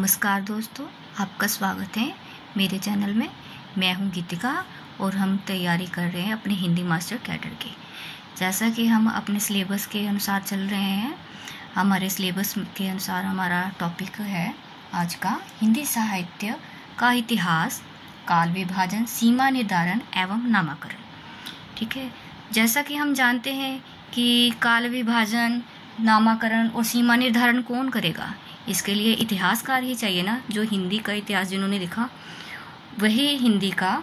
नमस्कार दोस्तों, आपका स्वागत है मेरे चैनल में। मैं हूं गीतिका और हम तैयारी कर रहे हैं अपने हिंदी मास्टर कैडर की। जैसा कि हम अपने सिलेबस के अनुसार चल रहे हैं, हमारे सिलेबस के अनुसार हमारा टॉपिक है आज का हिंदी साहित्य का इतिहास, काल विभाजन, सीमा निर्धारण एवं नामाकरण। ठीक है, जैसा कि हम जानते हैं कि काल विभाजन, नामाकरण और सीमा निर्धारण कौन करेगा? इसके लिए इतिहासकार ही चाहिए ना, जो हिंदी का इतिहास जिन्होंने लिखा वही हिंदी का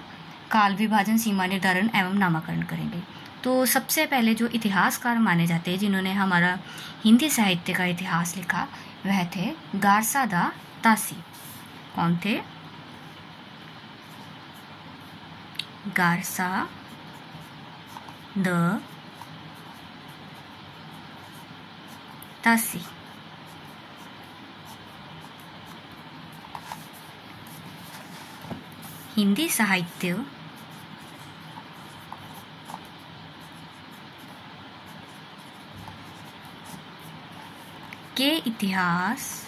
काल विभाजन, सीमा निर्धारण एवं नामाकरण करेंगे। तो सबसे पहले जो इतिहासकार माने जाते हैं जिन्होंने हमारा हिंदी साहित्य का इतिहास लिखा, वह थे गारसा दा तासी। कौन थे? गारसा द तासी। हिंदी साहित्य के इतिहास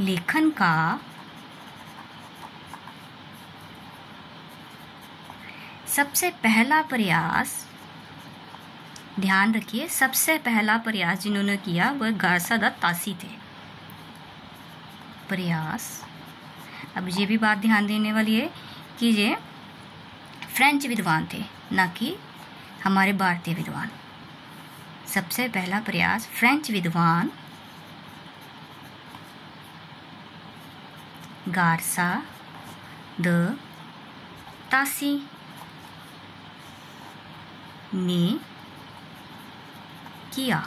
लेखन का सबसे पहला प्रयास, ध्यान रखिए, सबसे पहला प्रयास जिन्होंने किया वह गारसा दा तासी थे। प्रयास, अब ये भी बात ध्यान देने वाली है कि ये फ्रेंच विद्वान थे, ना कि हमारे भारतीय विद्वान। सबसे पहला प्रयास फ्रेंच विद्वान गारसा द तासी ने किया।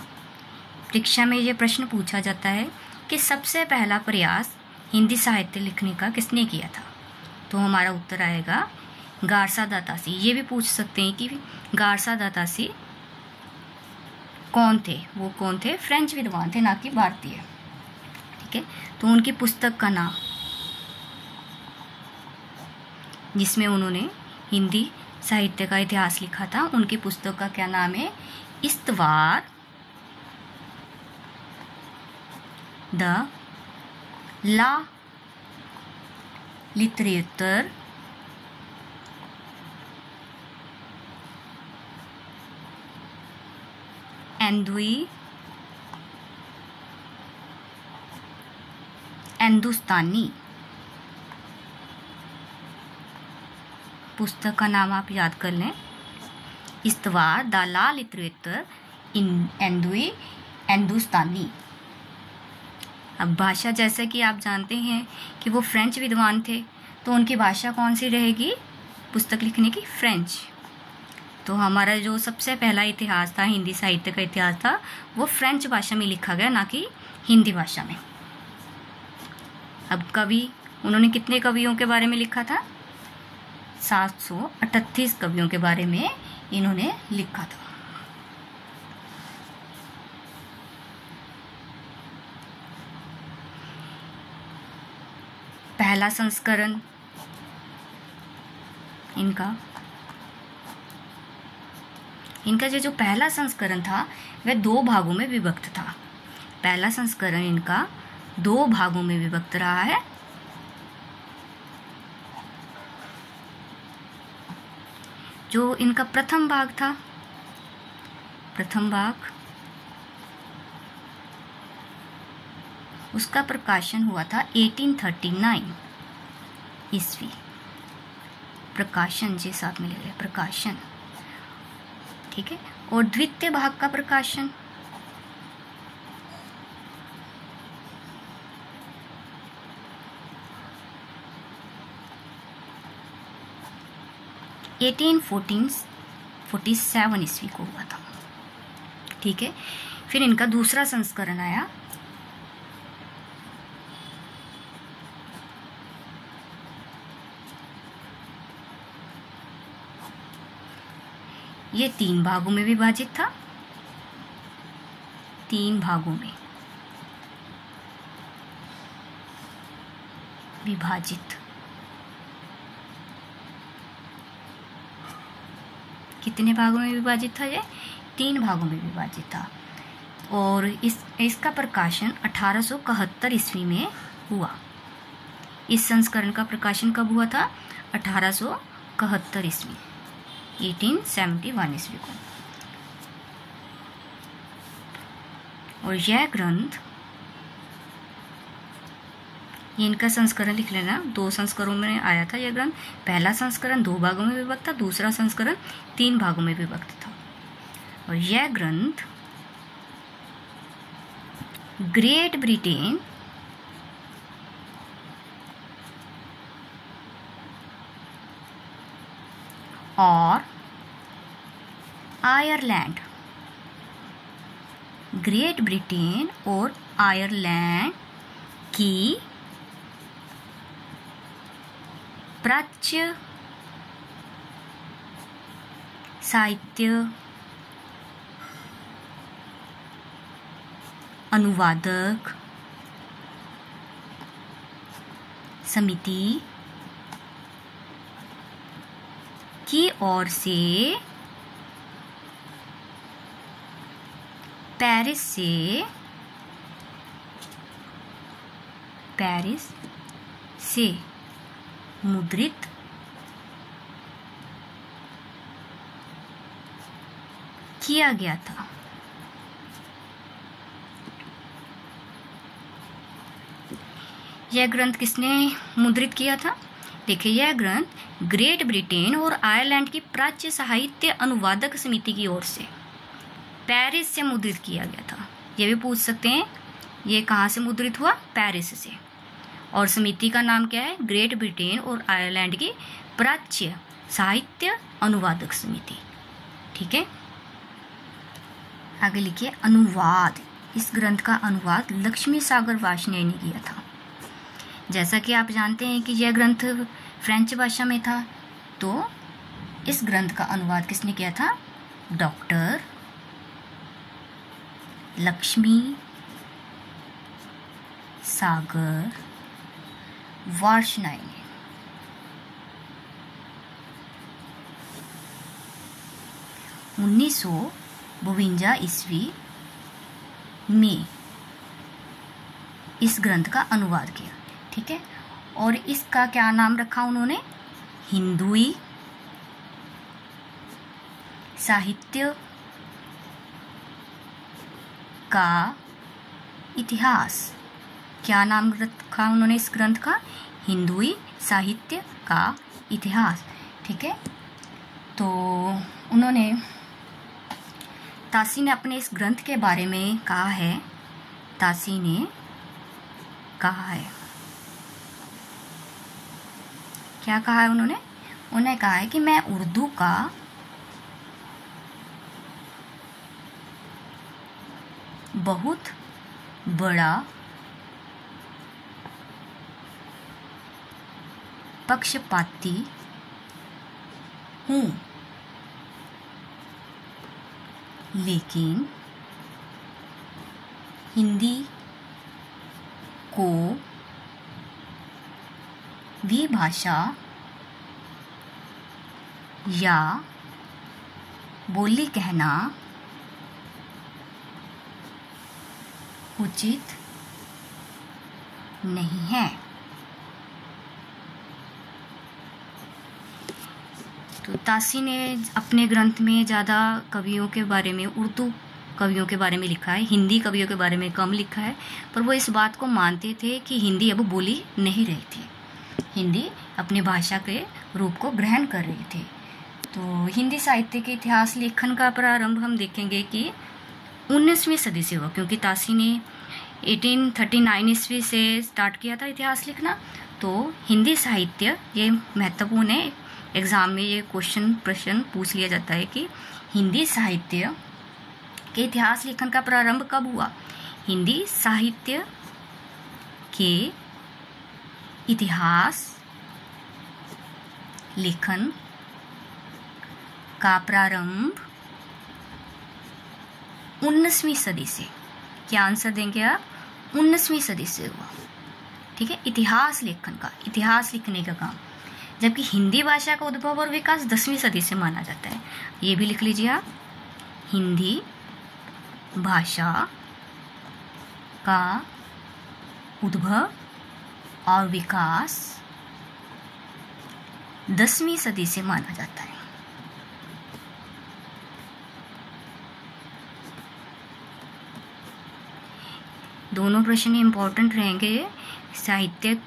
परीक्षा में ये प्रश्न पूछा जाता है कि सबसे पहला प्रयास हिंदी साहित्य लिखने का किसने किया था? तो हमारा उत्तर आएगा गारसा दा तासी। ये भी पूछ सकते हैं कि गारसा दा तासी कौन थे? वो कौन थे? फ्रेंच विद्वान थे, ना कि भारतीय। ठीक है, तो उनकी पुस्तक का नाम, जिसमें उन्होंने हिंदी साहित्य का इतिहास लिखा था, उनकी पुस्तक का क्या नाम है? इस्तवार द ला लिटरेचर हिंदुस्तानी। पुस्तक का नाम आप याद कर लें, इस्तवार द ला लिटरेचर हिंदुस्तानी। अब भाषा, जैसे कि आप जानते हैं कि वो फ्रेंच विद्वान थे, तो उनकी भाषा कौन सी रहेगी पुस्तक लिखने की? फ्रेंच। तो हमारा जो सबसे पहला इतिहास था, हिंदी साहित्य का इतिहास था, वो फ्रेंच भाषा में लिखा गया, ना कि हिंदी भाषा में। अब कवि, उन्होंने कितने कवियों के बारे में लिखा था? 738 कवियों के बारे में इन्होंने लिखा था। पहला संस्करण इनका जो पहला संस्करण था वह 2 भागों में विभक्त था। पहला संस्करण इनका 2 भागों में विभक्त रहा है। जो इनका प्रथम भाग था, प्रथम भाग, उसका प्रकाशन हुआ था 1839 ईस्वी। प्रकाशन जी साथ में ले लिया, प्रकाशन। ठीक है, और द्वितीय भाग का प्रकाशन 1847 ईस्वी को हुआ था। ठीक है, फिर इनका दूसरा संस्करण आया, ये 3 भागों में विभाजित था। 3 भागों में विभाजित। कितने भागों में विभाजित था? ये 3 भागों में विभाजित था। और इसका प्रकाशन 1871 ईस्वी में हुआ। इस संस्करण का प्रकाशन कब हुआ था? 1871 ईस्वी, 1871 ईस्वी को। और यह ग्रंथ, ये इनका संस्करण लिख लेना, 2 संस्करणों में आया था यह ग्रंथ। पहला संस्करण 2 भागों में विभक्त था, दूसरा संस्करण 3 भागों में विभक्त था। और यह ग्रंथ ग्रेट ब्रिटेन और आयरलैंड, ग्रेट ब्रिटेन और आयरलैंड की प्राच्य साहित्य अनुवादक समिति की ओर से पेरिस से मुद्रित किया गया था। यह ग्रंथ किसने मुद्रित किया था? देखिए, यह ग्रंथ ग्रेट ब्रिटेन और आयरलैंड की प्राच्य साहित्य अनुवादक समिति की ओर से पेरिस से मुद्रित किया गया था। यह भी पूछ सकते हैं, ये कहाँ से मुद्रित हुआ? पेरिस से। और समिति का नाम क्या है? ग्रेट ब्रिटेन और आयरलैंड की प्राच्य साहित्य अनुवादक समिति। ठीक है, आगे लिखिए अनुवाद। इस ग्रंथ का अनुवाद लक्ष्मी सागर वार्ष्णेय ने किया था। जैसा कि आप जानते हैं कि यह ग्रंथ फ्रेंच भाषा में था, तो इस ग्रंथ का अनुवाद किसने किया था? डॉक्टर लक्ष्मी सागर वार्ष्णेय ने। 1952 ईस्वी में इस ग्रंथ का अनुवाद किया। ठीक है, और इसका क्या नाम रखा उन्होंने? हिंदुई साहित्य का इतिहास। क्या नाम रखा उन्होंने इस ग्रंथ का? हिंदुई साहित्य का इतिहास। ठीक है, तो उन्होंने, तासी ने अपने इस ग्रंथ के बारे में कहा है, तासी ने कहा है, क्या कहा है उन्होंने? उन्होंने कहा है कि मैं उर्दू का बहुत बड़ा पक्षपाती हूँ, लेकिन हिंदी को विभाषा या बोली कहना उचित नहीं है। तो तासी ने अपने ग्रंथ में ज़्यादा कवियों के बारे में, उर्दू कवियों के बारे में लिखा है, हिंदी कवियों के बारे में कम लिखा है। पर वो इस बात को मानते थे कि हिंदी अब बोली नहीं रही थी, हिंदी अपनी भाषा के रूप को ग्रहण कर रही थी। तो हिंदी साहित्य के इतिहास लेखन का प्रारंभ हम देखेंगे कि 19वीं सदी से हुआ, क्योंकि तासी ने 1839 ईस्वी से स्टार्ट किया था इतिहास लिखना। तो हिंदी साहित्य, ये महत्वपूर्ण है, एग्जाम में ये प्रश्न पूछ लिया जाता है कि हिंदी साहित्य के इतिहास लेखन का प्रारंभ कब हुआ? हिंदी साहित्य के इतिहास लेखन का प्रारंभ 19वीं सदी से। क्या आंसर देंगे आप? 19वीं सदी से हुआ। ठीक है, इतिहास लेखन का, इतिहास लिखने का काम। जबकि हिंदी भाषा का उद्भव और विकास 10वीं सदी से माना जाता है। ये भी लिख लीजिए आप, हिंदी भाषा का उद्भव और विकास 10वीं सदी से माना जाता है। दोनों प्रश्न इंपॉर्टेंट रहेंगे। साहित्य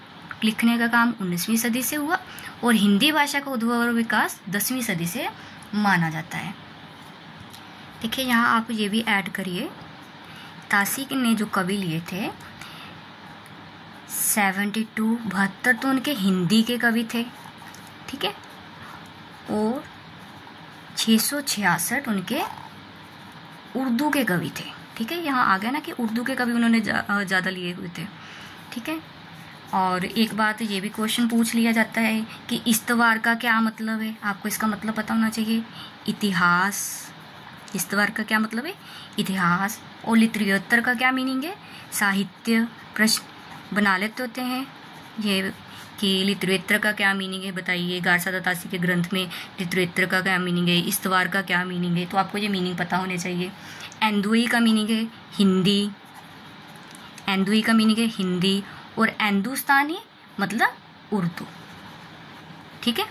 लिखने का काम 19वीं सदी से हुआ और हिंदी भाषा का उद्भव और विकास 10वीं सदी से माना जाता है। देखिए यहाँ आप ये भी ऐड करिए, तासी ने जो कवि लिए थे 72 तो उनके हिंदी के कवि थे, ठीक है, और 666 उनके उर्दू के कवि थे, ठीक है। यहाँ आ गया ना कि उर्दू के कवि उन्होंने ज़्यादा लिए हुए थे, ठीक है। और एक बात ये भी क्वेश्चन पूछ लिया जाता है कि इस्तवार का क्या मतलब है, आपको इसका मतलब पता होना चाहिए। इतिहास, इस्तवार का क्या मतलब है, इतिहास। और लित्रियोत्तर का क्या मीनिंग है, साहित्य। प्रश्न बना लेते होते हैं ये कि लित्रियोत्तर का क्या मीनिंग है बताइए, गारसादा तासी के ग्रंथ में लित्रियोत्तर का क्या मीनिंग है, इस्तवार का क्या मीनिंग है, तो आपको ये मीनिंग पता होने चाहिए। एंदुई का मीनिंग है हिंदी, एंदुई का मीनिंग है हिंदी, और हिंदुस्तानी मतलब उर्दू, ठीक है।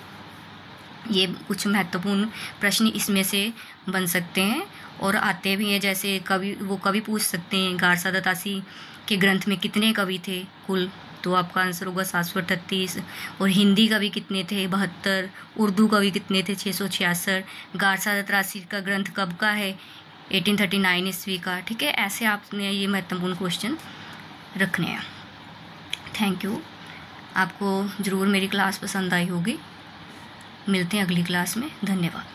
ये कुछ महत्वपूर्ण प्रश्न इसमें से बन सकते हैं और आते भी हैं। जैसे कवि पूछ सकते हैं गारसादा तासी के ग्रंथ में कितने कवि थे कुल, तो आपका आंसर होगा 738। और हिंदी कवि कितने थे 72, उर्दू कवि कितने थे 666। गारसादा तासी का ग्रंथ कब का है 1839 ईस्वी का, ठीक है। ऐसे आपने ये महत्वपूर्ण क्वेश्चन रखने हैं। थैंक यू, आपको ज़रूर मेरी क्लास पसंद आई होगी। मिलते हैं अगली क्लास में, धन्यवाद।